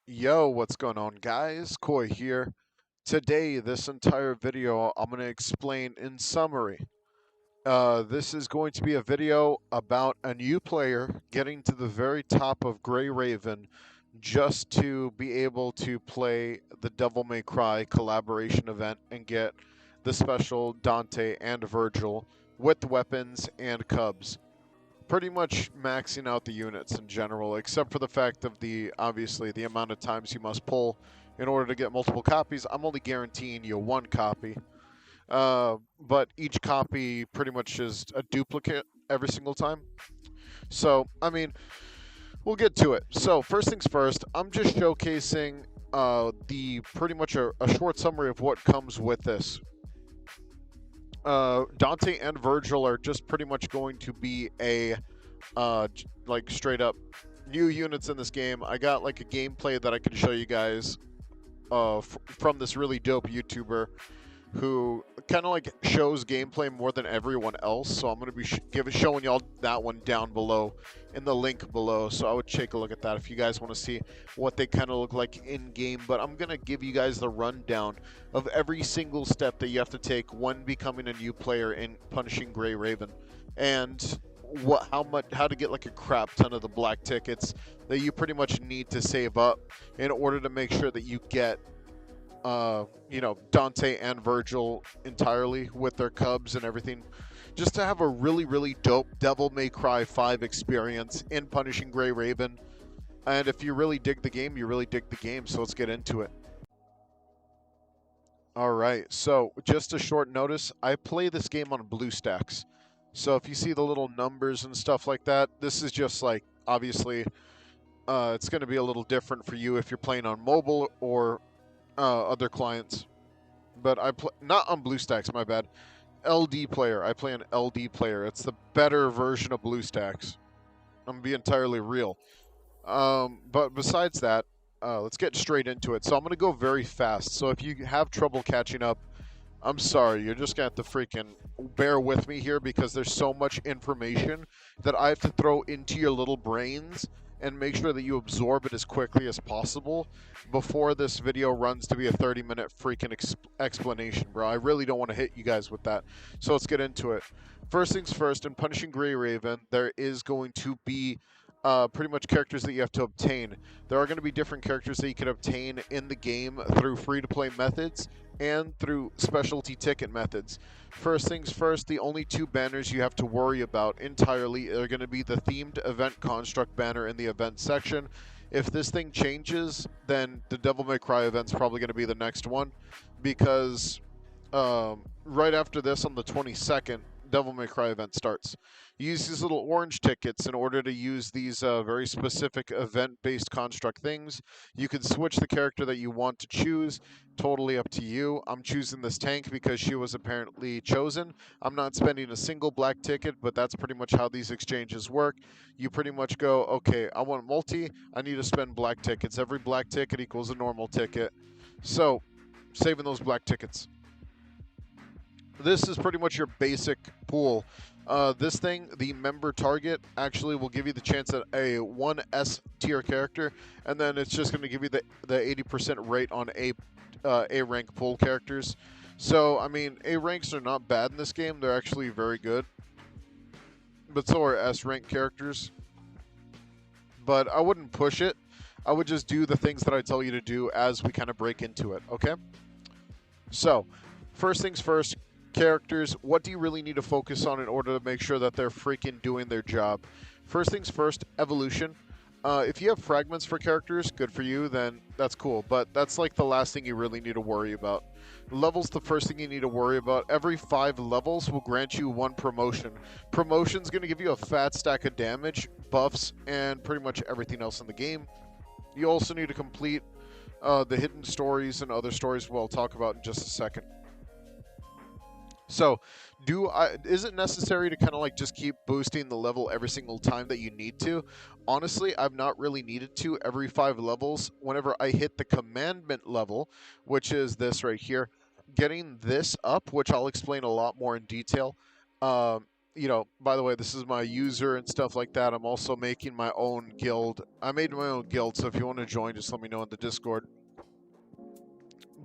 Yo, what's going on, guys? Koi here. Today, this entire video, I'm going to explain in summary. This is going to be a video about a new player getting to the very top of Grey Raven just to be able to play the Devil May Cry collaboration event and get the special Dante and Virgil with weapons and cubs, pretty much maxing out the units in general, except for the fact of obviously the amount of times you must pull in order to get multiple copies. I'm only guaranteeing you one copy, but each copy pretty much is a duplicate every single time. So I mean, we'll get to it. So first things first, I'm just showcasing the pretty much a short summary of what comes with this. Dante and Virgil are just pretty much going to be like straight up new units in this game. I got like a gameplay that I can show you guys from this really dope YouTuber who kind of like shows gameplay more than everyone else. So I'm going to be showing y'all that one down below in the link below. So I would take a look at that if you guys want to see what they kind of look like in game. But I'm going to give you guys the rundown of every single step that you have to take when becoming a new player in Punishing Grey Raven, and how to get like a crap ton of the black tickets that you pretty much need to save up in order to make sure that you get Dante and Virgil entirely with their cubs and everything, just to have a really, really dope Devil May Cry 5 experience in Punishing Grey Raven. And if you really dig the game, you really dig the game, so let's get into it. All right, so just a short notice, I play this game on BlueStacks. So if you see the little numbers and stuff like that, this is just like, obviously, it's going to be a little different for you if you're playing on mobile or other clients. But I play not on BlueStacks, my bad. LD player. I play an LD player. It's the better version of BlueStacks. I'm gonna be entirely real. But besides that, let's get straight into it. So I'm gonna go very fast. So if you have trouble catching up, I'm sorry. You're just gonna have to freaking bear with me here because there's so much information that I have to throw into your little brains and make sure that you absorb it as quickly as possible before this video runs to be a 30-minute freaking explanation, bro. I really don't want to hit you guys with that. So let's get into it. First things first, in Punishing Grey Raven, there is going to be pretty much characters that you have to obtain. There are going to be different characters that you can obtain in the game through free-to-play methods and through specialty ticket methods. First things first, the only two banners you have to worry about entirely are going to be the themed event construct banner in the event section. If this thing changes, then the Devil May Cry event's probably going to be the next one, because right after this on the 22nd, Devil May Cry event starts. You use these little orange tickets in order to use these very specific event-based construct things. You can switch the character that you want to choose. Totally up to you. I'm choosing this tank because she was apparently chosen. I'm not spending a single black ticket, but that's pretty much how these exchanges work. You pretty much go, okay, I want multi, I need to spend black tickets. Every black ticket equals a normal ticket. So, saving those black tickets. This is pretty much your basic pool. This thing, the member target, actually will give you the chance at a 1 S tier character, and then it's just going to give you the 80% rate on A rank pool characters. So, I mean, A ranks are not bad in this game. They're actually very good. But so are S rank characters. But I wouldn't push it. I would just do the things that I tell you to do as we kind of break into it, okay? So, first things first, characters. What do you really need to focus on in order to make sure that they're freaking doing their job? First things first, evolution. If you have fragments for characters, good for you, then that's cool. But that's like the last thing you really need to worry about. Levels, the first thing you need to worry about. Every 5 levels will grant you 1 promotion. Promotion's going to give you a fat stack of damage, buffs, and pretty much everything else in the game. You also need to complete the hidden stories and other stories we'll talk about in just a second. So, is it necessary to kind of like just keep boosting the level every single time that you need to? Honestly, I've not really needed to every 5 levels. Whenever I hit the commandment level, which is this right here, getting this up, which I'll explain a lot more in detail, by the way, this is my user and stuff like that. I'm also making my own guild. I made my own guild, so if you want to join, just let me know in the Discord.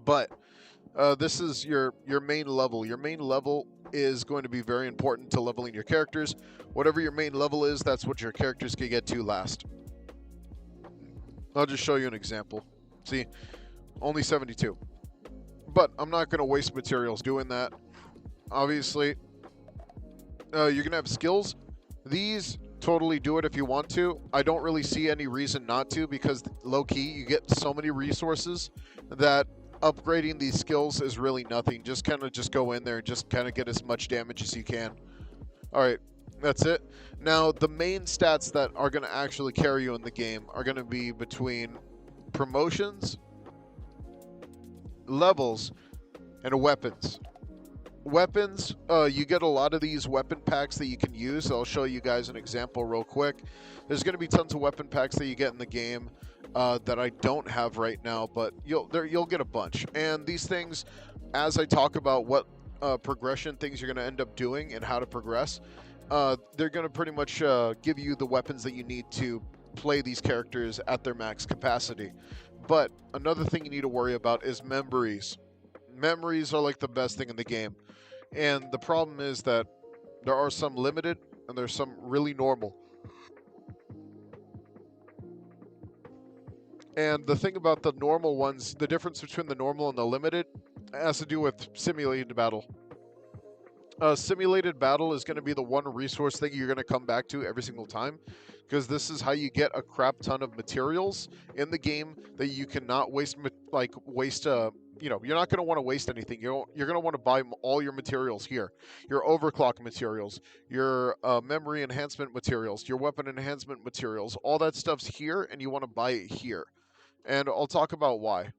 But this is your main level. Your main level is going to be very important to leveling your characters. Whatever your main level is, that's what your characters can get to last. I'll just show you an example. See, only 72. But I'm not going to waste materials doing that. Obviously, you're going to have skills. These totally do it if you want to. I don't really see any reason not to, because low-key, you get so many resources that upgrading these skills is really nothing. Just go in there and just kind of get as much damage as you can. All right, that's it. Now, the main stats that are going to actually carry you in the game are going to be between promotions, levels, and weapons. Weapons, you get a lot of these weapon packs that you can use. I'll show you guys an example real quick. There's going to be tons of weapon packs that you get in the game that I don't have right now, but you'll get a bunch. And these things, as I talk about what progression things you're going to end up doing and how to progress, they're going to pretty much give you the weapons that you need to play these characters at their max capacity. But another thing you need to worry about is memories. Memories are like the best thing in the game. And the problem is that there are some limited and there's some really normal. And the thing about the normal ones, the difference between the normal and the limited has to do with simulated battle. Simulated battle is going to be the one resource thing you're going to come back to every single time, because this is how you get a crap ton of materials in the game that you cannot waste. You're not going to want to waste anything. You're going to want to buy all your materials here. Your overclock materials, your memory enhancement materials, your weapon enhancement materials, all that stuff's here, and you want to buy it here. And I'll talk about why.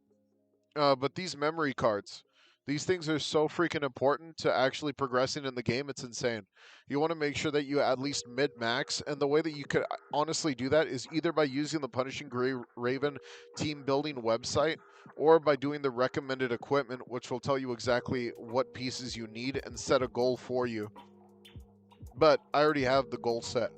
But these memory cards, these things are so freaking important to actually progressing in the game. It's insane. You want to make sure that you at least mid-max, and the way that you could honestly do that is either by using the Punishing Gray Raven team building website, or by doing the recommended equipment, which will tell you exactly what pieces you need and set a goal for you. But I already have the goal set.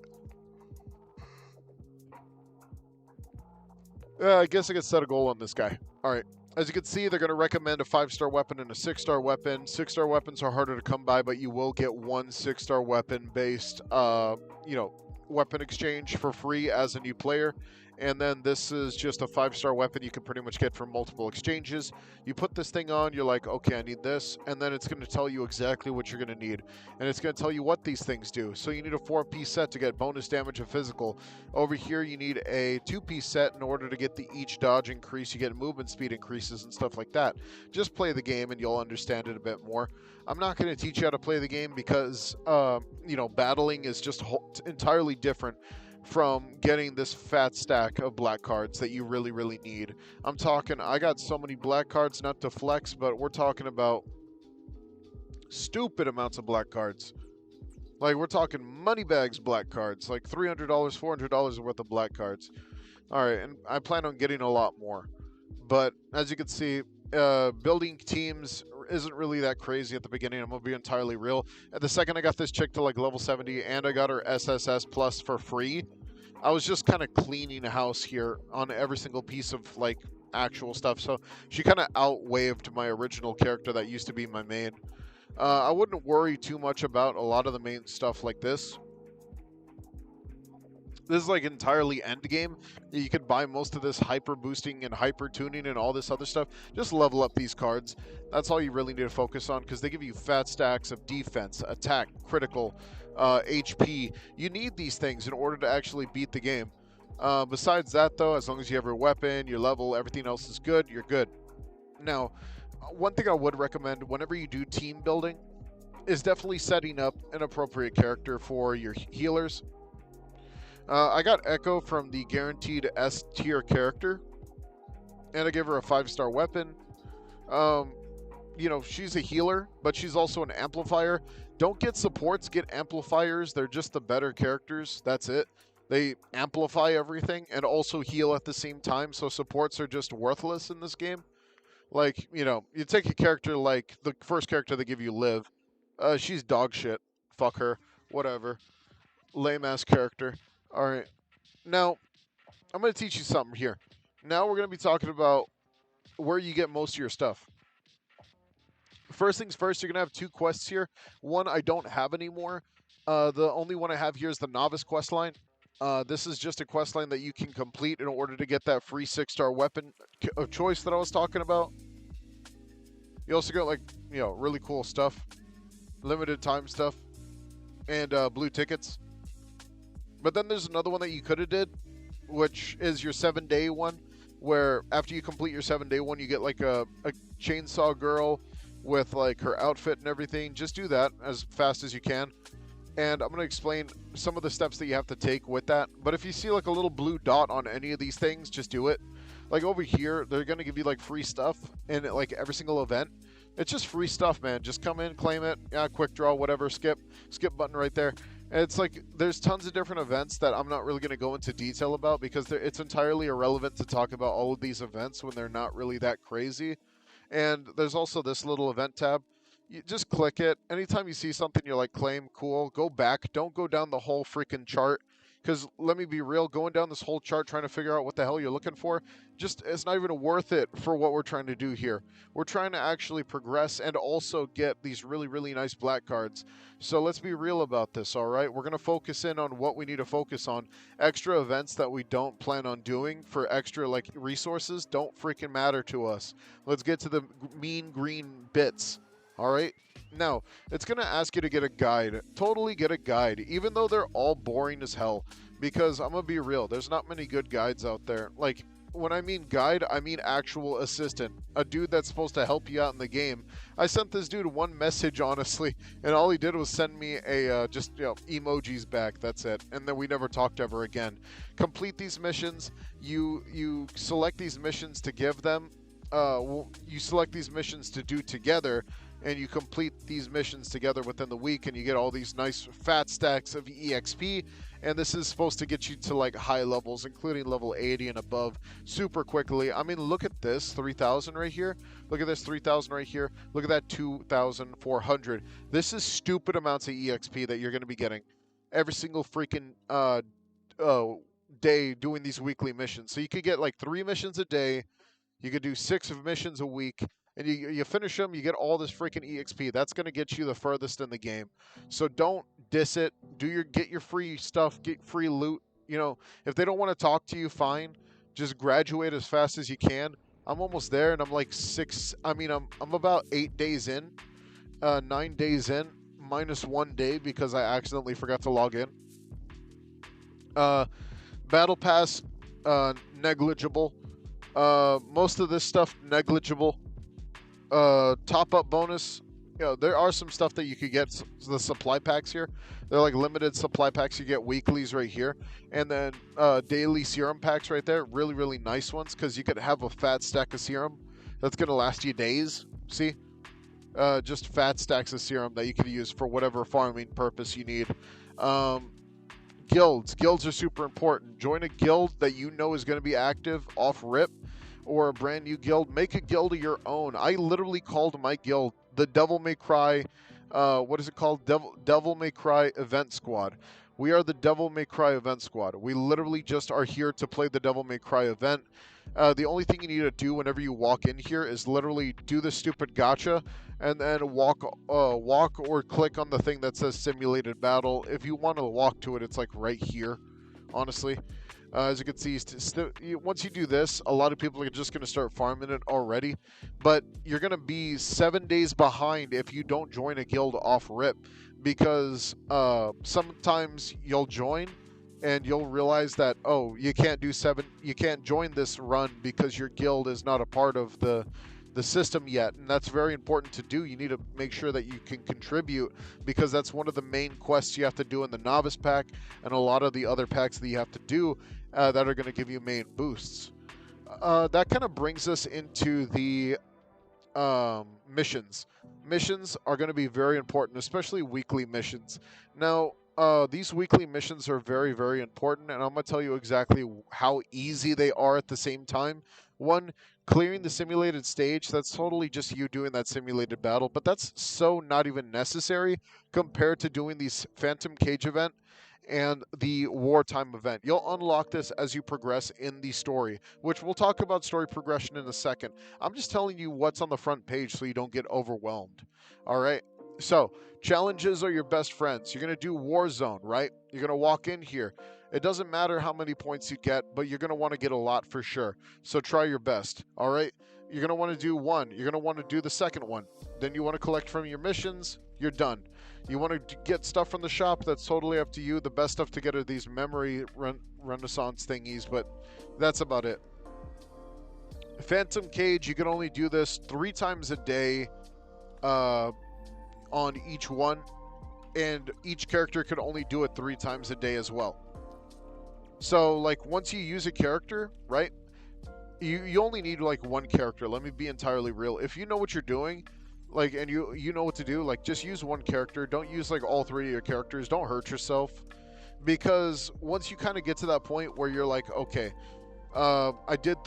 I guess I could set a goal on this guy. All right. As you can see, they're going to recommend a 5-star weapon and a 6-star weapon. 6-star weapons are harder to come by, but you will get one 6-star weapon-based, weapon exchange for free as a new player. And then this is just a 5-star weapon you can pretty much get from multiple exchanges. You put this thing on, you're like, okay, I need this. And then it's going to tell you exactly what you're going to need. And it's going to tell you what these things do. So you need a 4-piece set to get bonus damage and physical. Over here, you need a 2-piece set in order to get the each dodge increase. You get movement speed increases and stuff like that. Just play the game and you'll understand it a bit more. I'm not going to teach you how to play the game because, battling is just entirely different from getting this fat stack of black cards that you really, really need. I'm talking, I got so many black cards, not to flex, but we're talking about stupid amounts of black cards. Like, we're talking money bags black cards, like $300, $400 worth of black cards. All right, and I plan on getting a lot more. But as you can see, building teams isn't really that crazy at the beginning. I'm going to be entirely real. At the second I got this chick to like level 70 and I got her SSS plus for free, I was just kind of cleaning house here on every single piece of like actual stuff. So she kind of outwaved my original character that used to be my main. I wouldn't worry too much about a lot of the main stuff like this. This is like entirely end game. You can buy most of this hyper boosting and hyper tuning and all this other stuff. Just level up these cards. That's all you really need to focus on, because they give you fat stacks of defense, attack, critical, HP. You need these things in order to actually beat the game. Besides that, though, as long as you have your weapon, your level, everything else is good, you're good. Now, one thing I would recommend whenever you do team building is definitely setting up an appropriate character for your healers. I got Echo from the guaranteed S tier character, and I gave her a 5-star weapon. She's a healer, but she's also an amplifier. Don't get supports, get amplifiers. They're just the better characters. That's it. They amplify everything and also heal at the same time, so supports are just worthless in this game. Like, you take a character like the first character they give you, Liv. She's dog shit. Fuck her. Whatever. Lame ass character. All right. Now, I'm going to teach you something here. Now we're going to be talking about where you get most of your stuff. First things first, you're going to have two quests here. One I don't have anymore. The only one I have here is the novice quest line. This is just a quest line that you can complete in order to get that free 6-star weapon of choice that I was talking about. You also get, like, really cool stuff, limited time stuff, and blue tickets. But then there's another one that you could have did, which is your 7-day one, where after you complete your 7-day one, you get like a chainsaw girl with like her outfit and everything. Just do that as fast as you can. And I'm going to explain some of the steps that you have to take with that. But if you see like a little blue dot on any of these things, just do it. Like over here, they're going to give you like free stuff in like every single event. It's just free stuff, man. Just come in, claim it. Yeah, quick draw, whatever. Skip button right there. And it's like there's tons of different events that I'm not really going to go into detail about because it's entirely irrelevant to talk about all of these events when they're not really that crazy. And there's also this little event tab. You just click it. Anytime you see something you're like, claim, cool, go back. Don't go down the whole freaking chart. Because let me be real, going down this whole chart trying to figure out what the hell you're looking for, just it's not even worth it for what we're trying to do here. We're trying to actually progress and also get these really, really nice black cards. So let's be real about this, all right? We're going to focus in on what we need to focus on. Extra events that we don't plan on doing for extra like resources don't freaking matter to us. Let's get to the mean green bits, all right? Now, it's going to ask you to get a guide. Totally get a guide, even though they're all boring as hell. Because I'm going to be real, there's not many good guides out there. Like, when I mean guide, I mean actual assistant. A dude that's supposed to help you out in the game. I sent this dude one message, honestly, and all he did was send me a emojis back. That's it. And then we never talked ever again. Complete these missions. You select these missions to give them. You select these missions to do together, and you complete these missions together within the week, and you get all these nice fat stacks of EXP, and this is supposed to get you to like high levels, including level 80 and above, super quickly. I mean, look at this 3,000 right here. Look at this 3,000 right here. Look at that 2,400. This is stupid amounts of EXP that you're going to be getting every single freaking day doing these weekly missions. So you could get like 3 missions a day. You could do 6 missions a week, and you finish them, you get all this freaking EXP. That's going to get you the furthest in the game. So don't diss it. Get your free stuff, get free loot. If they don't want to talk to you, fine. Just graduate as fast as you can. I'm almost there, and I'm like I'm about 8 days in, 9 days in, minus 1 day because I accidentally forgot to log in. Battle Pass, negligible. Most of this stuff, negligible. Top-up bonus, there are some stuff that you could get. The supply packs here, they're like limited supply packs. You get weeklies right here, and then daily serum packs right there. Really, really nice ones, because you could have a fat stack of serum that's going to last you days. See? Just fat stacks of serum that you could use for whatever farming purpose you need. Guilds are super important. Join a guild that you know is going to be active off rip, or a brand new guild. Make a guild of your own. I literally called my guild the Devil May Cry, what is it called? Devil May Cry Event Squad. We are the Devil May Cry Event Squad. We literally just are here to play the Devil May Cry event. The only thing you need to do whenever you walk in here is literally do the stupid gacha, and then walk or click on the thing that says simulated battle. If you want to walk to it, it's like right here, honestly. As you can see, once you do this, a lot of people are just going to start farming it already. But you're going to be 7 days behind if you don't join a guild off rip. Because sometimes you'll join and you'll realize that, oh, you can't join this run because your guild is not a part of the system yet, and that's very important to do. You need to make sure that you can contribute, because that's one of the main quests you have to do in the novice pack and a lot of the other packs that you have to do that are going to give you main boosts. That kind of brings us into the missions. Missions are going to be very important, especially weekly missions. Now, these weekly missions are very, very important, and I'm going to tell you exactly how easy they are at the same time. One, clearing the simulated stage, that's totally just you doing that simulated battle, but that's so not even necessary compared to doing these Phantom Cage event and the wartime event. You'll unlock this as you progress in the story, which we'll talk about story progression in a second. I'm just telling you what's on the front page so you don't get overwhelmed. All right. So, challenges are your best friends. You're going to do Warzone, right? You're going to walk in here. It doesn't matter how many points you get, but you're going to want to get a lot for sure. So, try your best. All right. You're going to want to do one. You're going to want to do the second one. Then you want to collect from your missions. You're done. You want to get stuff from the shop, that's totally up to you. The best stuff to get are these memory renaissance thingies, but that's about it. Phantom Cage, you can only do this 3 times a day on each one, and each character can only do it 3 times a day as well. So, like, once you use a character, right, you only need, like, one character. Let me be entirely real. If you know what you're doing, like, and you know what to do, like, just use one character. Don't use, like, all 3 of your characters. Don't hurt yourself, because once you kind of get to that point where you're like, okay, I did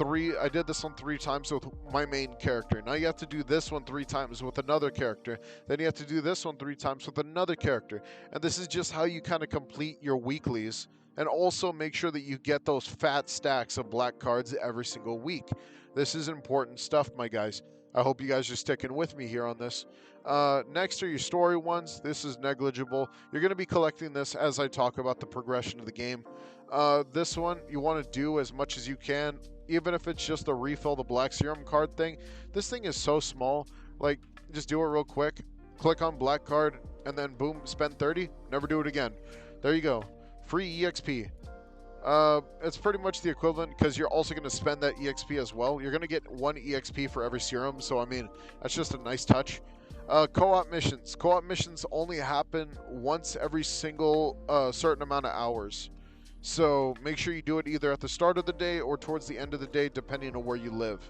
this one 3 times with my main character. Now you have to do this one 3 times with another character. Then you have to do this one 3 times with another character. And this is just how you kind of complete your weeklies, and also make sure that you get those fat stacks of black cards every single week. This is important stuff, my guys. I hope you guys are sticking with me here on this. Next are your story ones. This is negligible. You're going to be collecting this as I talk about the progression of the game. This one, you want to do as much as you can, even if it's just to refill the black serum card thing. This thing is so small. Like, just do it real quick. Click on black card, and then boom, spend 30. Never do it again. There you go. Free EXP. It's pretty much the equivalent, because you're also going to spend that EXP as well. You're going to get 1 EXP for every serum, so I mean, that's just a nice touch. Co-op missions. Co-op missions only happen once every single certain amount of hours. So make sure you do it either at the start of the day or towards the end of the day, depending on where you live.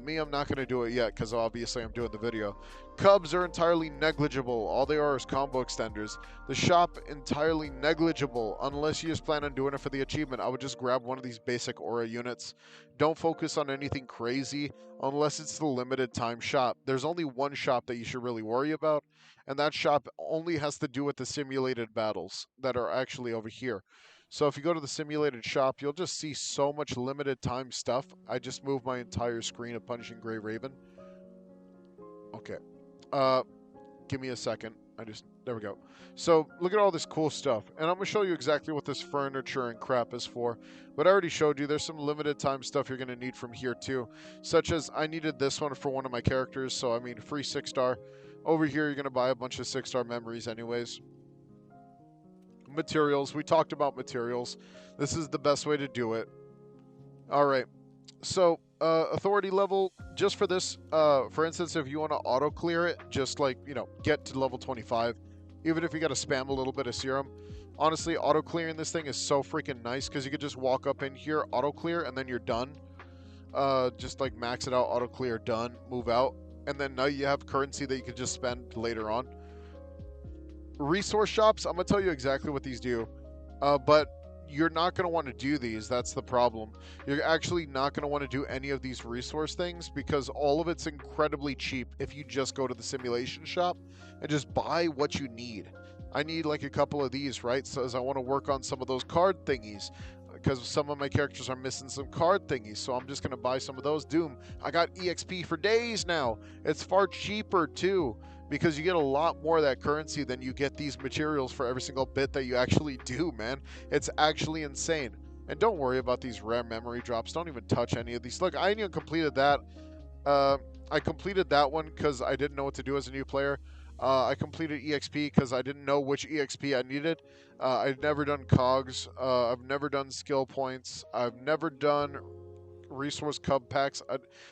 Me, I'm not going to do it yet, because obviously I'm doing the video. Cubs are entirely negligible. All they are is combo extenders. The shop, entirely negligible, unless you just plan on doing it for the achievement. I would just grab one of these basic aura units. Don't focus on anything crazy unless it's the limited time shop. There's only one shop that you should really worry about, and that shop only has to do with the simulated battles that are actually over here. So if you go to the simulated shop, you'll just see so much limited time stuff. I just moved my entire screen of Punishing Gray Raven. Okay. Give me a second. There we go. So look at all this cool stuff. And I'm going to show you exactly what this furniture and crap is for. But I already showed you there's some limited time stuff you're going to need from here too. Such as I needed this one for one of my characters. So I mean, free 6-star. Over here, you're going to buy a bunch of 6-star memories anyways. Materials. We talked about materials. This is the best way to do it. All right. So authority level, just for this, for instance, if you want to auto clear it, just like, you know, get to level 25, even if you got to spam a little bit of serum. Honestly, auto clearing this thing is so freaking nice, because you could just walk up in here, auto clear, and then you're done. Just like max it out, auto clear, done, move out, and then now you have currency that you could just spend later on. Resource shops, I'm going to tell you exactly what these do, but you're not going to want to do these. That's the problem. You're actually not going to want to do any of these resource things, because all of it's incredibly cheap if you just go to the simulation shop and just buy what you need. I need like a couple of these, right? So as I want to work on some of those card thingies, because some of my characters are missing some card thingies, so I'm just going to buy some of those. Doom, I got EXP for days now. It's far cheaper too, because you get a lot more of that currency than you get these materials for every single bit that you actually do, man. It's actually insane. And don't worry about these rare memory drops. Don't even touch any of these. Look, I even completed that. I completed that one because I didn't know what to do as a new player. I completed EXP because I didn't know which EXP I needed. I've never done cogs. I've never done skill points. I've never done resource cub packs.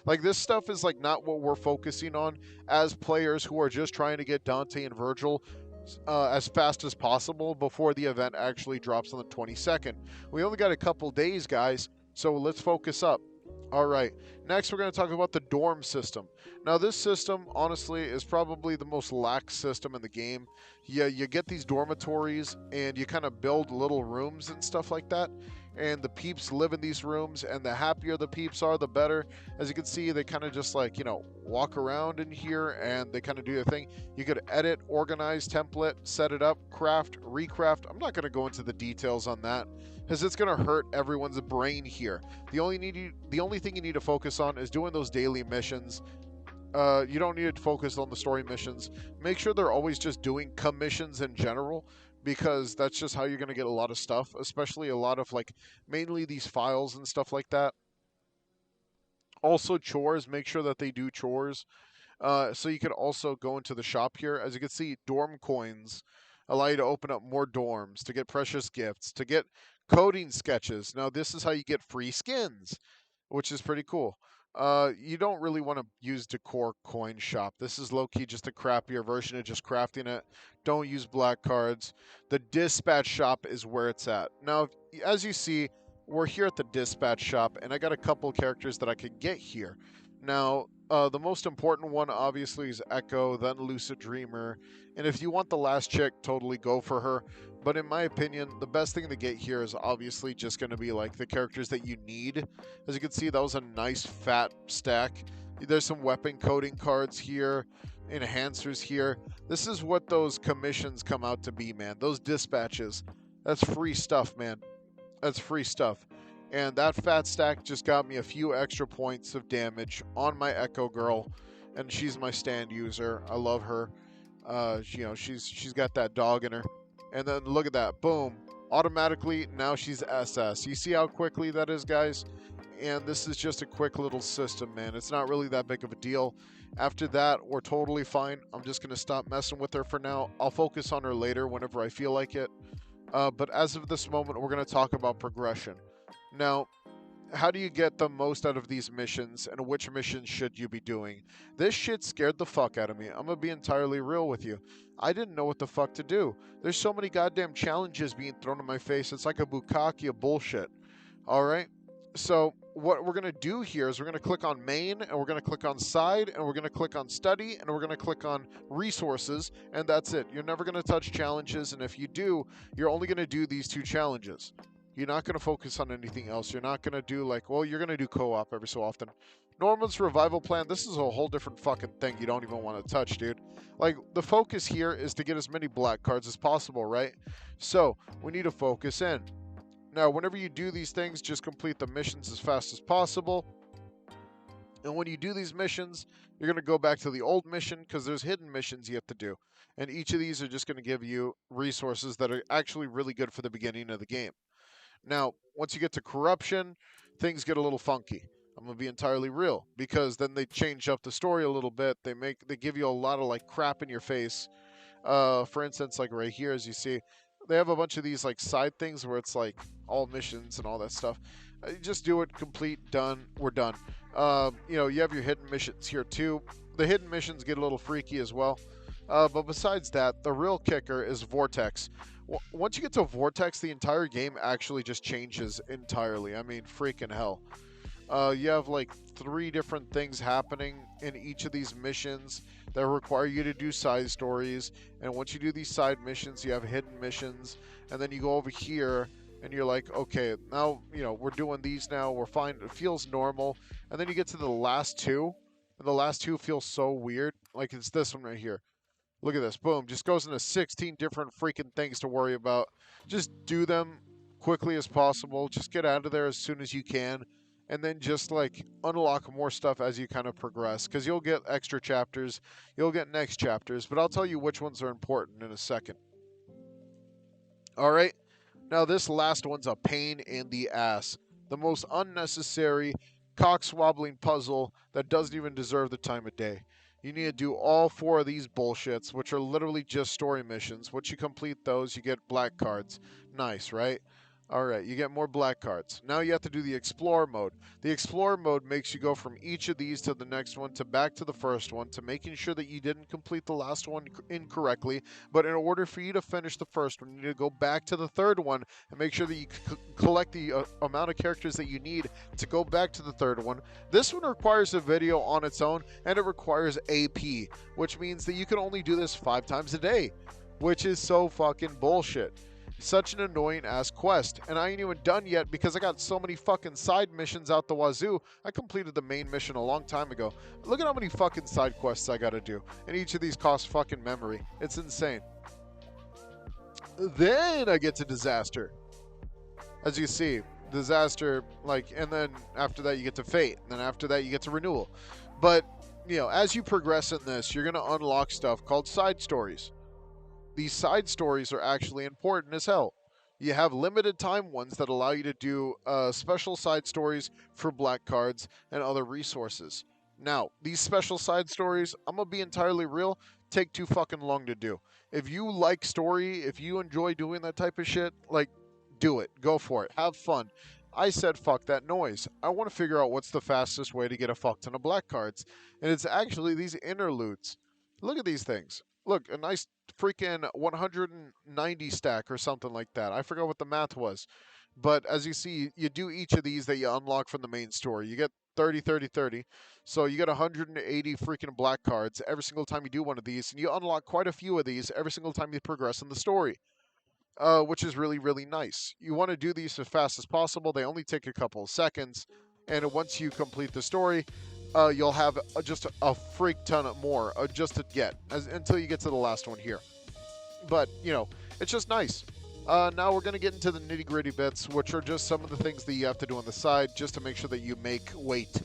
Like, this stuff is like not what we're focusing on as players who are just trying to get Dante and Virgil as fast as possible before the event actually drops on the 22nd. We only got a couple days, guys, so let's focus up. All right, next we're going to talk about the dorm system. Now this system, honestly, is probably the most lax system in the game. Yeah, you get these dormitories and you kind of build little rooms and stuff like that. and the peeps live in these rooms, and the happier the peeps are, the better. As you can see, they kind of just like, you know, walk around in here and they kind of do their thing. You could edit, organize, template, set it up, craft, recraft. I'm not going to go into the details on that because it's going to hurt everyone's brain here. The only thing you need to focus on is doing those daily missions. You don't need to focus on the story missions. Make sure they're always just doing commissions in general, because that's just how you're going to get a lot of stuff, especially a lot of like mainly these files and stuff like that. Also chores, make sure that they do chores. So you can also go into the shop here. As you can see, dorm coins allow you to open up more dorms, to get precious gifts, to get coding sketches. Now this is how you get free skins, which is pretty cool. You don't really want to use decor coin shop. This is low-key just a crappier version of just crafting it. Don't use black cards. The dispatch shop is where it's at. Now, as you see, we're here at the dispatch shop, and I got a couple characters that I could get here. Now, the most important one, obviously, is Echo, then Lucid Dreamer. And if you want the last chick, totally go for her. But in my opinion, the best thing to get here is obviously just going to be like the characters that you need. As you can see, that was a nice fat stack. There's some weapon coding cards here, enhancers here. This is what those commissions come out to be, man. Those dispatches. That's free stuff, man. That's free stuff. And that fat stack just got me a few extra points of damage on my Echo girl, and she's my stand user. I love her. You know, she's got that dog in her. And then look at that, boom, automatically now she's SS. You see how quickly that is, guys? And this is just a quick little system, man. It's not really that big of a deal. After that, we're totally fine. I'm just gonna stop messing with her for now. I'll focus on her later whenever I feel like it. But as of this moment, we're gonna talk about progression. Now, how do you get the most out of these missions, and which missions should you be doing? This shit scared the fuck out of me. I'm gonna be entirely real with you. I didn't know what the fuck to do. There's so many goddamn challenges being thrown in my face. It's like a bukkake of bullshit. Alright? So, what we're gonna do here is we're gonna click on main, and we're gonna click on side, and we're gonna click on study, and we're gonna click on resources, and that's it. You're never gonna touch challenges, and if you do, you're only gonna do these two challenges. You're not going to focus on anything else. You're not going to do like, well, you're going to do co-op every so often. Norman's revival plan, this is a whole different fucking thing you don't even want to touch, dude. Like, the focus here is to get as many black cards as possible, right? So, we need to focus in. Now, whenever you do these things, just complete the missions as fast as possible. And when you do these missions, you're going to go back to the old mission, because there's hidden missions you have to do. And each of these are just going to give you resources that are actually really good for the beginning of the game. Now, once you get to corruption, things get a little funky. I'm gonna be entirely real, because then they change up the story a little bit. They give you a lot of like crap in your face. For instance, like right here, as you see, they have a bunch of these like side things where it's like all missions and all that stuff. Just do it, complete, done, we're done. You know, you have your hidden missions here too. The hidden missions get a little freaky as well. But besides that, the real kicker is Vortex. Once you get to Vortex, the entire game actually just changes entirely. I mean, freaking hell. You have like 3 different things happening in each of these missions that require you to do side stories. And once you do these side missions, you have hidden missions. And then you go over here and you're like, okay, now, you know, we're doing these now. We're fine. It feels normal. And then you get to the last 2. And the last 2 feel so weird. Like it's this one right here. Look at this. Boom. Just goes into 16 different freaking things to worry about. Just do them quickly as possible. Just get out of there as soon as you can. And then just like unlock more stuff as you kind of progress. Because you'll get extra chapters. You'll get next chapters. But I'll tell you which ones are important in a second. Alright. Now this last one's a pain in the ass. The most unnecessary, cock-swabbling puzzle that doesn't even deserve the time of day. You need to do all 4 of these bullshits, which are literally just story missions. Once you complete those, you get black cards. Nice, right? Alright, you get more black cards. Now you have to do the Explorer mode. The Explorer mode makes you go from each of these to the next one, to back to the first one, to making sure that you didn't complete the last one incorrectly. But in order for you to finish the first one, you need to go back to the third one and make sure that you collect the amount of characters that you need to go back to the third one. This one requires a video on its own, and it requires AP, which means that you can only do this 5 times a day, which is so fucking bullshit. Such an annoying ass quest, and I ain't even done yet because I got so many fucking side missions out the wazoo. I completed the main mission a long time ago. Look at how many fucking side quests I gotta do, and each of these costs fucking memory. It's insane. Then I get to disaster. As you see, disaster, like, and then after that you get to fate, and then after that you get to renewal. But, you know, as you progress in this, you're gonna unlock stuff called side stories. These side stories are actually important as hell. You have limited time ones that allow you to do special side stories for black cards and other resources. Now, these special side stories, I'm gonna be entirely real, take too fucking long to do. If you like story, if you enjoy doing that type of shit, like, do it. Go for it. Have fun. I said fuck that noise. I want to figure out what's the fastest way to get a fuck ton of black cards. And it's actually these interludes. Look at these things. Look, a nice freaking 190 stack or something like that. I forgot what the math was. But as you see, you do each of these that you unlock from the main story. You get 30, 30, 30. So you get 180 freaking black cards every single time you do one of these. And you unlock quite a few of these every single time you progress in the story. Which is really, really nice. You want to do these as fast as possible. They only take a couple of seconds. And once you complete the story, you'll have just a freak ton of more just to get until you get to the last one here. But, you know, it's just nice. Now we're going to get into the nitty gritty bits, which are just some of the things that you have to do on the side just to make sure that you make weight.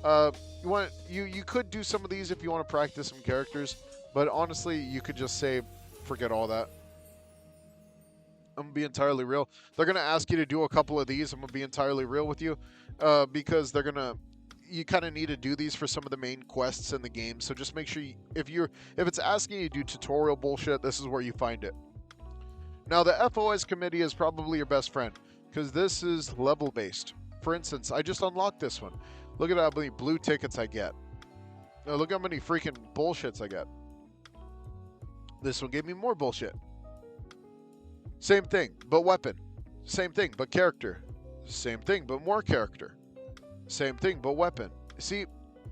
You could do some of these if you want to practice some characters, but honestly, you could just say, forget all that. I'm going to be entirely real. They're going to ask you to do a couple of these. I'm going to be entirely real with you because they're going to... You kind of need to do these for some of the main quests in the game. So just make sure if it's asking you to do tutorial bullshit, this is where you find it. Now, the FOS committee is probably your best friend because this is level based. For instance, I just unlocked this one. Look at how many blue tickets I get. Now, look how many freaking bullshits I get. This one gave me more bullshit. Same thing, but weapon. Same thing, but character. Same thing, but more character. Same thing, but weapon. See,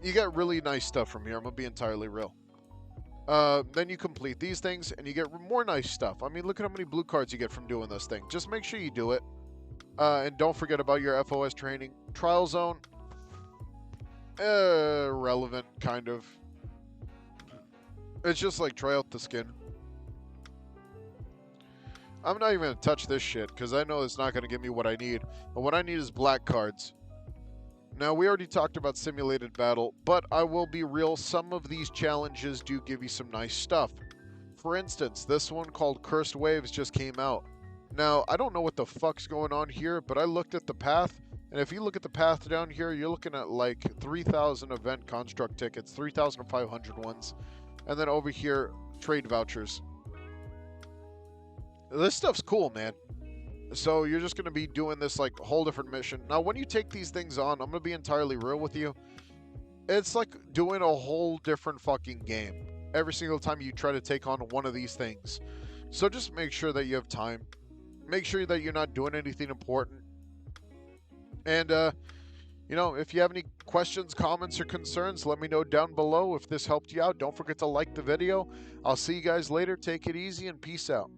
you get really nice stuff from here. I'm going to be entirely real. Then you complete these things, and you get more nice stuff. I mean, look at how many blue cards you get from doing this thing. Just make sure you do it. And don't forget about your FOS training. Trial Zone. Relevant, kind of. It's just like try out the skin. I'm not even going to touch this shit, because I know it's not going to give me what I need. But what I need is black cards. Now, we already talked about simulated battle, but I will be real, some of these challenges do give you some nice stuff. For instance, this one called Cursed Waves just came out. Now, I don't know what the fuck's going on here, but I looked at the path, and if you look at the path down here, you're looking at like 3,000 event construct tickets, 3,500 ones, and then over here, trade vouchers. This stuff's cool, man. So you're just going to be doing this like whole different mission. Now, when you take these things on, I'm going to be entirely real with you. It's like doing a whole different fucking game every single time you try to take on one of these things. So just make sure that you have time. Make sure that you're not doing anything important. And, you know, if you have any questions, comments, or concerns, let me know down below. If this helped you out, don't forget to like the video. I'll see you guys later. Take it easy and peace out.